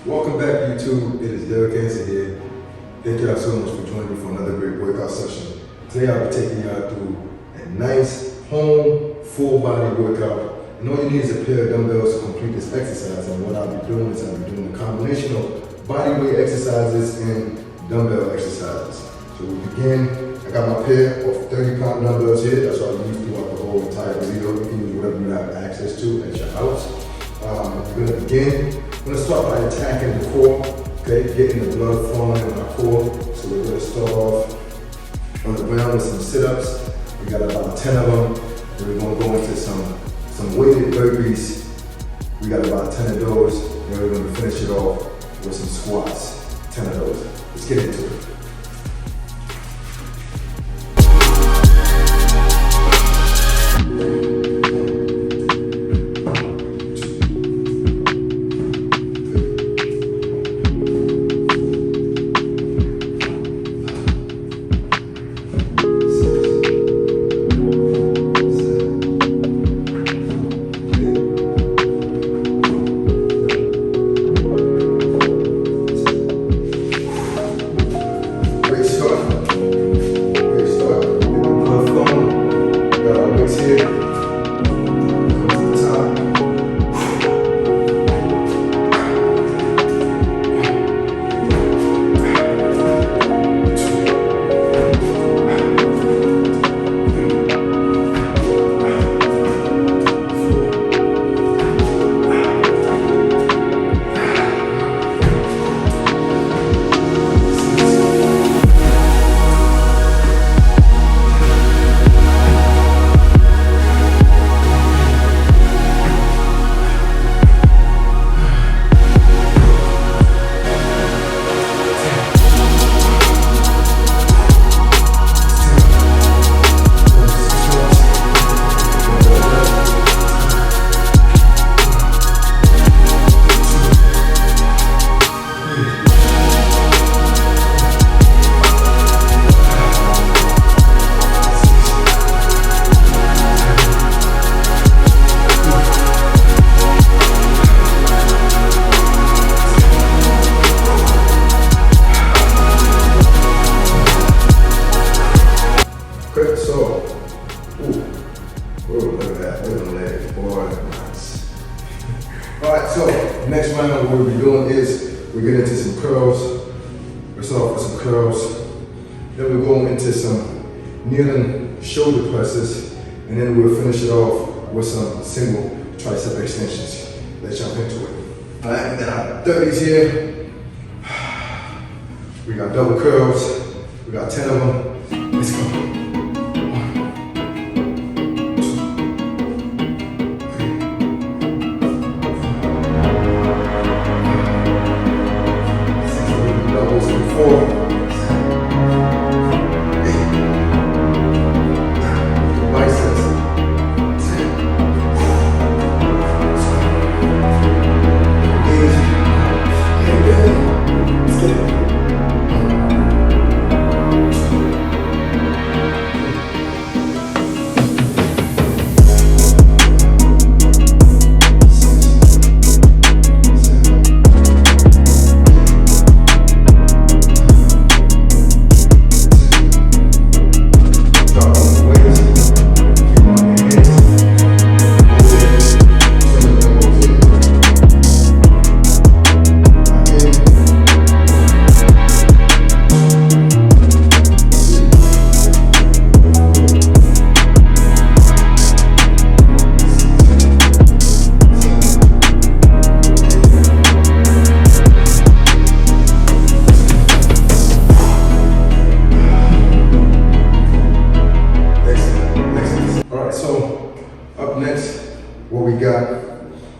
Welcome back, YouTube. It is Derek Hansen here. Thank y'all so much for joining me for another great workout session. Today I'll be taking y'all through a nice home full body workout. And all you need is a pair of dumbbells to complete this exercise. And what I'll be doing is I'll be doing a combination of body weight exercises and dumbbell exercises. So we begin. I got my pair of 30-pound dumbbells here. That's what I use throughout the whole entire video. You can use whatever you have access to at your house. We're gonna begin. I'm gonna start by attacking the core, okay? Getting the blood flowing in our core. So we're gonna start off on the ground with some sit-ups. We got about 10 of them. We're gonna go into some weighted burpees. We got about 10 of those. And we're gonna finish it off with some squats, 10 of those. Let's get into it. Alright, so next round what we'll be doing is we're getting into some curls. We'll start off with some curls. Then we'll go into some kneeling shoulder presses. And then we'll finish it off with some single tricep extensions. Let's jump into it. Alright, we got our 30s here. We got double curls. We got 10 of them. Let's go.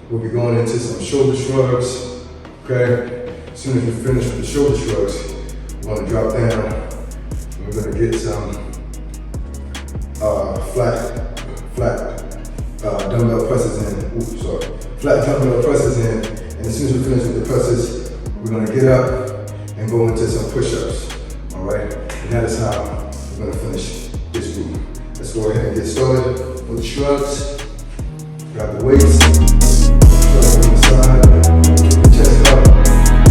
We'll be going into some shoulder shrugs, okay? As soon as we finish with the shoulder shrugs, we're gonna drop down. We're gonna get some flat dumbbell presses in. Flat dumbbell presses in. And as soon as we finish with the presses, we're gonna get up and go into some push-ups, all right? And that is how we're gonna finish this group. Let's go ahead and get started with the shrugs. Grab the weights. Side, chest up.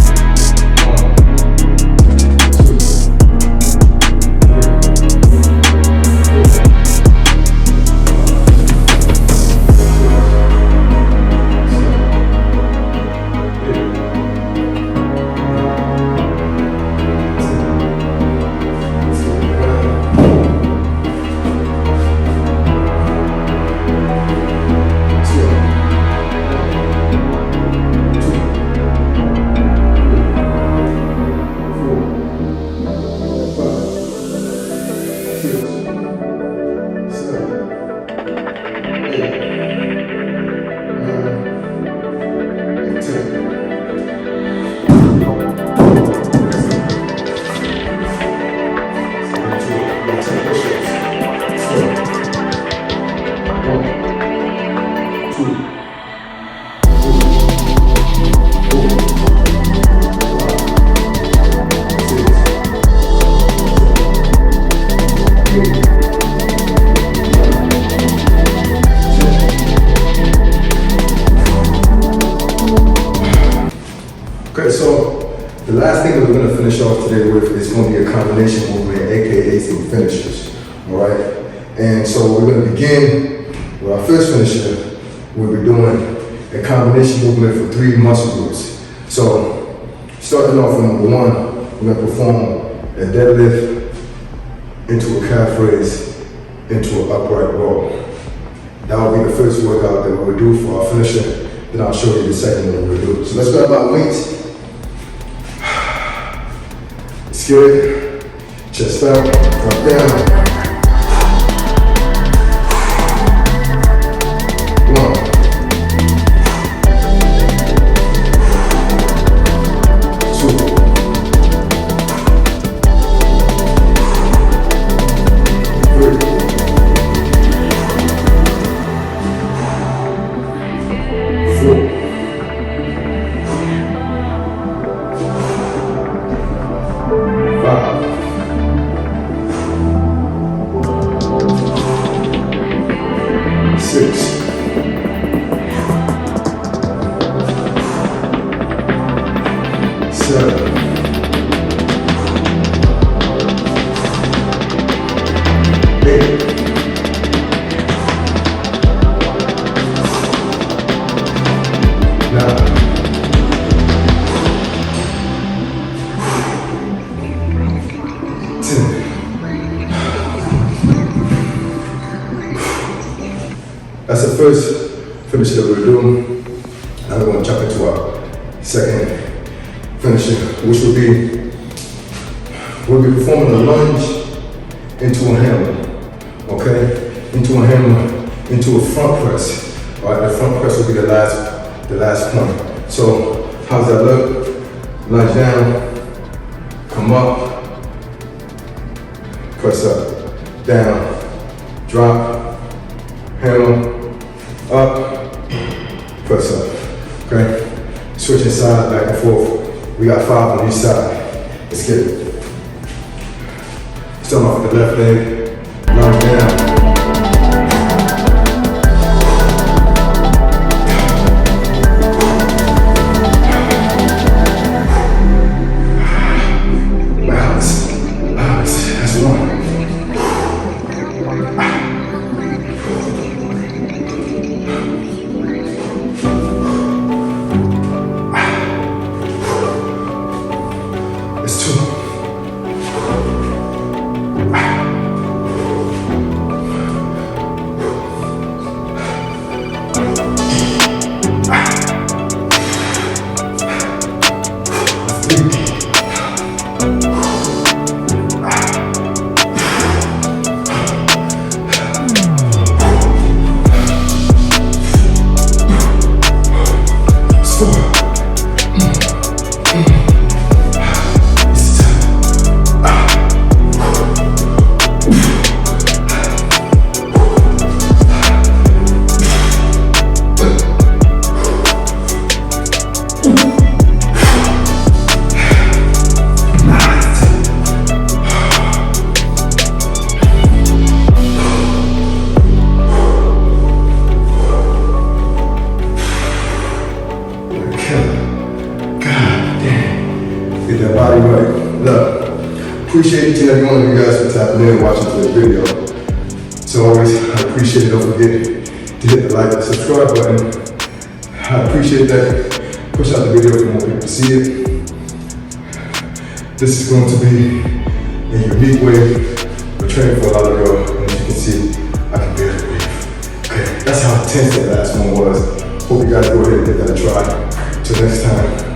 Okay, so the last thing that we're gonna finish off today with is gonna be a combination movement, AKA some finishers, all right? And so we're gonna begin with our first finisher. We'll be doing a combination movement for 3 muscle groups. So starting off with number 1, we're gonna perform a deadlift into a calf raise into an upright row. That will be the first workout that we'll do for our finisher. Then I'll show you the second one we'll do. So let's grab our weights. Let's get it. Chest out, drop down. 1, 2, 6, 7, 8, 9, 10. That's the first finisher that we're doing. Now we're going to jump into our second finisher, which will be, we'll be performing a lunge into a hammer, okay? Into a hammer, into a front press. All right, the front press will be the last point. So how's that look? Lunge down, come up, press up, down, drop, hammer, up, press up, okay? Switching sides back and forth. We got 5 on each side. Let's get it. Start off with the left leg, lunge down. Balance, balance, that's 1. It's 2. Get that body right. Look, appreciate each and every one of you guys for tapping in and watching this video. So always, I appreciate it. Don't forget to hit the like and subscribe button. I appreciate that. Push out the video for more people to see it. This is going to be a unique way of training for a lot of y'all. And as you can see, I can barely breathe. Okay, that's how intense that last one was. Hope you guys go ahead and give that a try. Till next time.